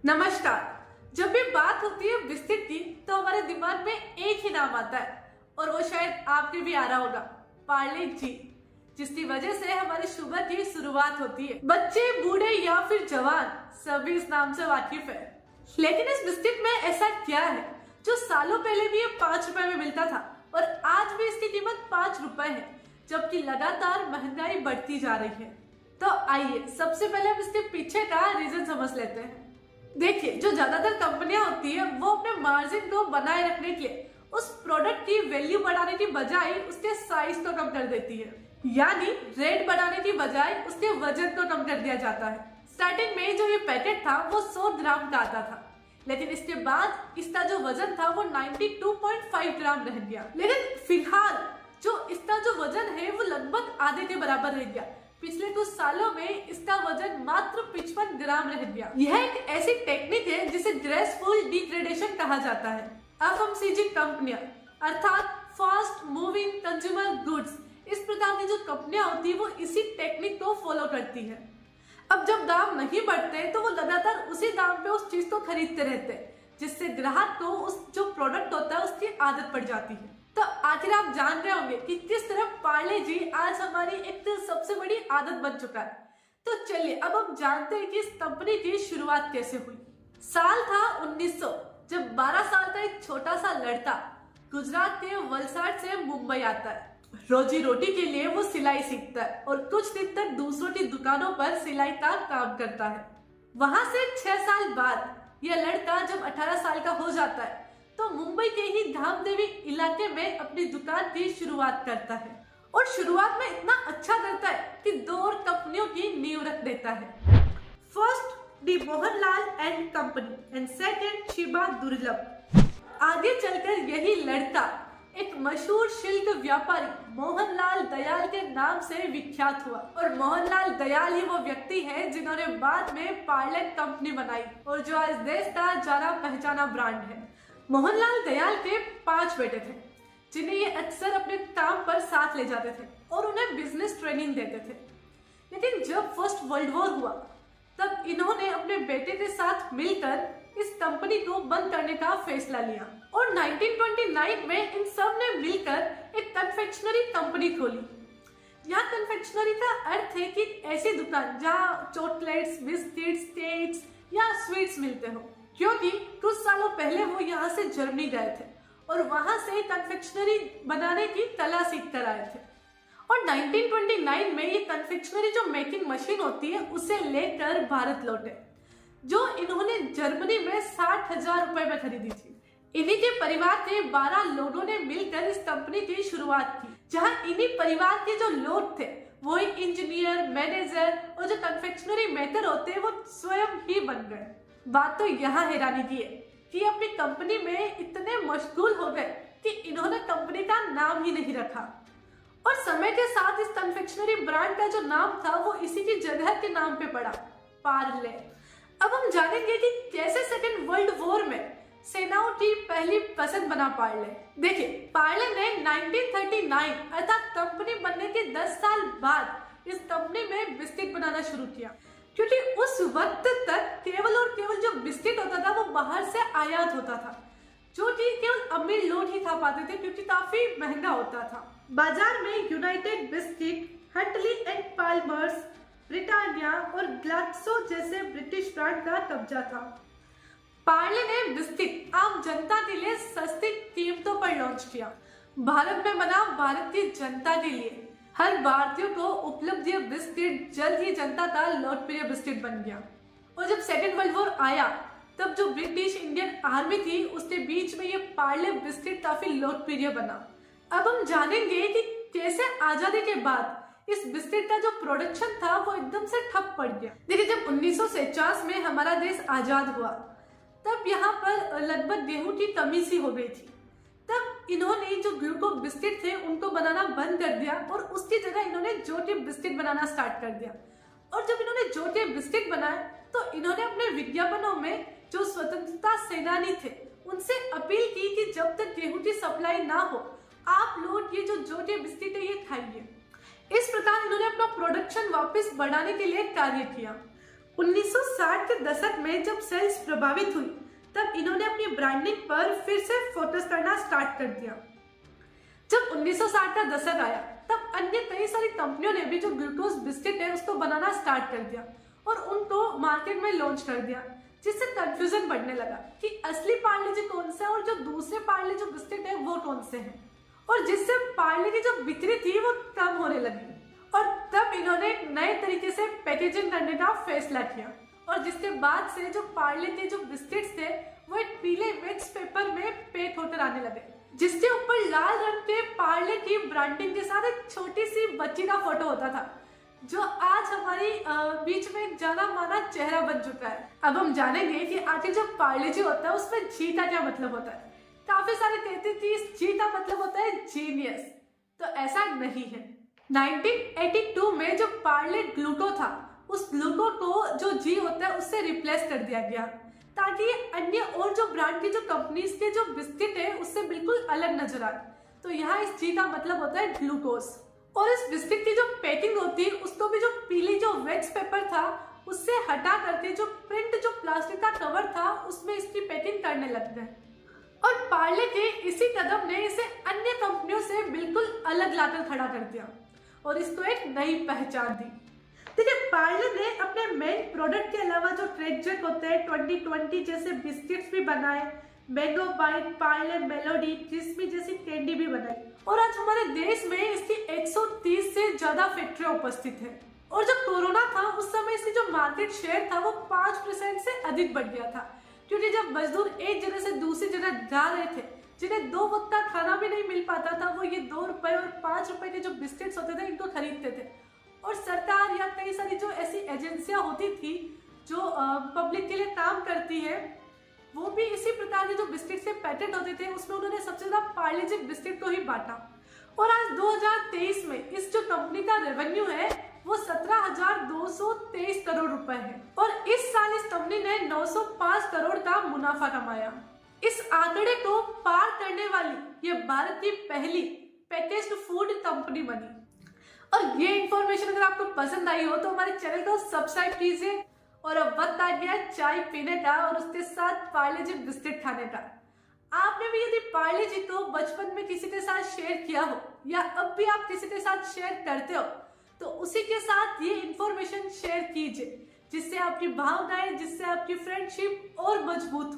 नमस्कार। जब भी बात होती है बिस्किट की तो हमारे दिमाग में एक ही नाम आता है और वो शायद आपके भी आ रहा होगा, पार्ले जी, जिसकी वजह से हमारी सुबह की शुरुआत होती है। बच्चे, बूढ़े या फिर जवान सभी इस नाम से वाकिफ है। लेकिन इस बिस्किट में ऐसा क्या है जो सालों पहले भी ये 5 रुपए में मिलता था और आज भी इसकी कीमत 5 रुपए है, जबकि लगातार महंगाई बढ़ती जा रही है। तो आइए सबसे पहले हम इसके पीछे का रीजन समझ लेते हैं। देखिए, जो ज्यादातर कंपनियां होती है वो अपने मार्जिन को बनाए रखने के लिए उस प्रोडक्ट की वैल्यू बढ़ाने की बजाय उसके साइज को कम कर देती है, यानी रेट बढ़ाने की बजाय उसके वजन को कम कर दिया जाता है। स्टार्टिंग में जो ये पैकेट था वो 100 ग्राम का आता था, लेकिन इसके बाद इसका जो वजन था वो 92.5 ग्राम रह गया। लेकिन फिलहाल जो इसका जो वजन है वो लगभग आधे के बराबर रह गया। पिछले कुछ सालों में इसका वजन मात्र 55 ग्राम रह गया। यह एक ऐसी टेक्निक है जिसे ग्रेसफुल डिग्रेडेशन कहा जाता है। एफएमसीजी कंपनियां अर्थात फास्ट मूविंग कंज्यूमर गुड्स, इस प्रकार की जो कंपनियां होती है वो इसी टेक्निक को फॉलो करती है। अब जब दाम नहीं बढ़ते तो वो लगातार उसी दाम पे उस चीज को खरीदते रहते हैं, जिससे ग्राहक को उस जो प्रोडक्ट होता है उसकी आदत पड़ जाती है। तो आखिर आप जान रहे होंगे कि किस तरह पार्ले जी आज हमारी एक सबसे बड़ी आदत बन चुका है। तो चलिए अब हम जानते हैं कि इस कंपनी की शुरुआत कैसे हुई। साल था 1900, जब 12 साल का एक छोटा सा लड़का गुजरात के वलसाड से मुंबई आता है। रोजी रोटी के लिए वो सिलाई सीखता है और कुछ दिन तक दूसरों की दुकानों पर सिलाई का काम करता है। वहां से 6 साल बाद यह लड़का जब 18 साल का हो जाता है तो मुंबई के ही धामदेवी इलाके में अपनी दुकान की शुरुआत करता है और शुरुआत में इतना अच्छा करता है कि 2 और कंपनियों की नींव रख देता है। First D Mohanlal and company and second Shiba दुर्लभ। आगे चलकर यही लड़का एक मशहूर शिल्प व्यापारी मोहनलाल दयाल के नाम से विख्यात हुआ और मोहनलाल दयाल ही वो व्यक्ति है जिन्होंने बाद में पार्ले कंपनी बनाई और जो आज देश का जाना पहचाना ब्रांड है। मोहनलाल दयाल के 5 बेटे थे जिन्हें ये अक्सर अपने काम पर साथ ले जाते थे और उन्हें बिजनेस ट्रेनिंग देते थे। लेकिन जब फर्स्ट वर्ल्ड वॉर हुआ तब इन्होंने अपने बेटे के साथ मिलकर इस कंपनी को बंद करने का फैसला लिया और 1929 में इन सब ने मिलकर एक कन्फेक्शनरी कंपनी खोली। यहाँ कन्फेक्शनरी का अर्थ है कि ऐसी दुकान जहाँ चॉकलेट्स, बिस्किट्स, केक्स या स्वीट्स मिलते हो, क्योंकि कुछ सालों पहले वो यहाँ से जर्मनी गए थे और वहां से कन्फेक्शनरी बनाने की कला सीख कर आए थे और 1929 में ये कन्फेक्शनरी जो मेकिंग मशीन होती है उसे लेकर भारत लौटे, जो इन्होंने जर्मनी में 60,000 रुपए में खरीदी थी। इन्हीं के परिवार के 12 लोगों ने मिलकर इस कंपनी की शुरुआत की, जहां इन्हीं परिवार के जो लोग थे वो इंजीनियर, मैनेजर और जो कन्फेक्शनरी मेकर होते हैं वो स्वयं ही बन गए। बात तो यहाँ हैरानी की है कि अपनी कंपनी में इतने मशगूल हो गए कि इन्होंने कंपनी का नाम ही नहीं रखा और समय के साथ इस कन्फेक्शनरी ब्रांड का जो नाम था वो इसी की जगह के नाम पे पड़ा, पार्ले। अब हम जानेंगे कि कैसे सेकेंड वर्ल्ड वॉर में सेनाओं की पहली पसंद बना पार्ले। देखिए, पार्ले ने 1939 अर्थात कंपनी बनने के 10 साल बाद इस कंपनी में बिस्किट बनाना शुरू किया, क्योंकि उस वक्त तक केवल और केवल जो बिस्किट होता था वो बाहर से आयात होता था, जो कि केवल अमीर लोग ही खा पाते थे क्योंकि काफी महंगा होता था। बाजार में United Biscuit, Huntley and Palmers, Britannia और ग्लाक्सो जैसे ब्रिटिश ब्रांड का कब्जा था। पार्ले ने बिस्किट आम जनता के लिए सस्ती कीमतों पर लॉन्च किया। भारत में बना भारत की जनता के लिए हर भारतीय को उपलब्ध यह बिस्किट जल्द ही जनता का लोकप्रिय बिस्किट बन गया। और जब सेकेंड वर्ल्ड वॉर आया तब जो ब्रिटिश इंडियन आर्मी थी उसके बीच में ये पार्ले बिस्किट काफी लोकप्रिय बना। अब हम जानेंगे कि कैसे आजादी के बाद इस बिस्किट का जो प्रोडक्शन था वो एकदम से ठप पड़ गया। देखिए, जब 1949 में हमारा देश आजाद हुआ तब यहाँ पर लगभग गेहूं की कमी सी हो गई थी। तब इन्होंने जो ग्लूको बिस्किट थे उनको बनाना बंद कर दिया और उसकी जगह इन्होंने जोटे बिस्किट बनाना स्टार्ट कर दिया। और जब इन्होंने जोटे बिस्किट बनाए तो इन्होंने अपने विज्ञापनों में जो स्वतंत्रता सेनानी थे उनसे अपील की कि जब तक गेहूं की सप्लाई ना हो आप लोग ये जो जोटे बिस्किट है ये खाइए। इस प्रकार इन्होंने अपना प्रोडक्शन वापस बढ़ाने के लिए कार्य किया। 1960 के दशक में जब सेल्स प्रभावित हुई तब इन्होंने अपनी ब्रांडिंग पर फिर से फोकस करना स्टार्ट कर दिया। जब 1960 का दशक आया तब अन्य कई सारी कंपनियों ने भी जो ग्लूकोज बिस्किट है उसको बनाना स्टार्ट कर दिया और उनको मार्केट में लॉन्च कर दिया, जिससे कंफ्यूजन बढ़ने लगा कि असली पार्ले जी कौन सा है और जो दूसरे पार्ले जो बिस्किट है वो कौन से हैं, और जिससे पार्ले की जो बिक्री थी वो कम होने लगी। और तब इन्होंने एक नए तरीके से पैकेजिंग करने का फैसला किया और जिसके बाद से जो पार्ले के जो बिस्किट्स थे वो एक पीले वैक्स पेपर में पैक होकर आने लगे, जिसके ऊपर लाल रंग के पार्ले की ब्रांडिंग के साथ एक छोटी सी बच्ची का फोटो होता था, जो आज हमारी बीच में एक जाना माना चेहरा बन चुका है। अब हम जानेंगे कि आखिर जो पार्ले जी होता है उसमें जी का क्या मतलब होता है। काफी सारे कहते थे इस जी का मतलब होता है जीनियस, तो ऐसा नहीं है। 1982 में जो पार्ले ग्लूको था उस ग्लूको को जो जी होता है उससे रिप्लेस कर दिया गया ताकि अन्य और जो ब्रांड की जो कंपनीज के जो बिस्किट है उससे बिल्कुल अलग नजर आए। तो यहाँ इस जी का मतलब होता है ग्लूकोज। और इस बिस्किट की जो पैकिंग होती है उसको भी जो पीली जो वैक्स पेपर था उससे हटा करके जो प्रिंट जो प्लास्टिक का कवर था उसमें इसकी पैकिंग करने लग गए। और पार्ले के इसी कदम ने इसे अन्य कंपनियों से बिल्कुल अलग लाकर खड़ा कर दिया और इसको एक नई पहचान दी। देखिए, पार्ले ने अपने मेन प्रोडक्ट के अलावा जो ट्रेक जैक होते हैं 2020 जैसे बिस्किट्स भी बनाए, Mango Bite, Parle Melody, crispy जैसी कैंडी भी बनाई और आज हमारे देश में इसकी 130 से ज्यादा फैक्ट्रियां उपस्थित है। और जब कोरोना था उस समय इसकी जो मार्केट शेयर था वो 5% से अधिक बढ़ गया था, क्योंकि जब मजदूर एक जगह से दूसरी जगह जा रहे थे जिन्हें 2 वक्त का खाना भी नहीं मिल पाता था, वो ये 2 रुपए और 5 रुपए के जो बिस्किट्स होते थे इनको खरीदते थे। और सरकार या कई सारी जो ऐसी एजेंसियां होती थी जो पब्लिक के लिए काम करती है वो भी इसी प्रकार के जो बिस्किट से पैकेट होते थे उसमें उन्होंने सबसे ज्यादा पार्ले जी बिस्किट को ही बांटा। और आज 2023 में इस जो कंपनी का रेवेन्यू है वो 17,223 करोड़ रुपए है और इस साल इस कंपनी ने 905 करोड़ का मुनाफा कमाया। इस आंकड़े को पार करने वाली ये भारत की पहली पैकेज्ड फूड कंपनी बनी। और ये इंफॉर्मेशन अगर आपको पसंद आई हो तो हमारे चैनल को सब्सक्राइब कीजिए। और अब वक्त आ गया चाय पीने का और उसके साथ पार्ले जी बिस्किट खाने का। आपने भी यदि पार्ले जी को बचपन में किसी के साथ शेयर किया हो या अब भी आप किसी के साथ शेयर करते हो तो उसी के साथ ये इंफॉर्मेशन शेयर कीजिए, जिससे आपकी भावनाएं, जिससे आपकी फ्रेंडशिप और मजबूत हो।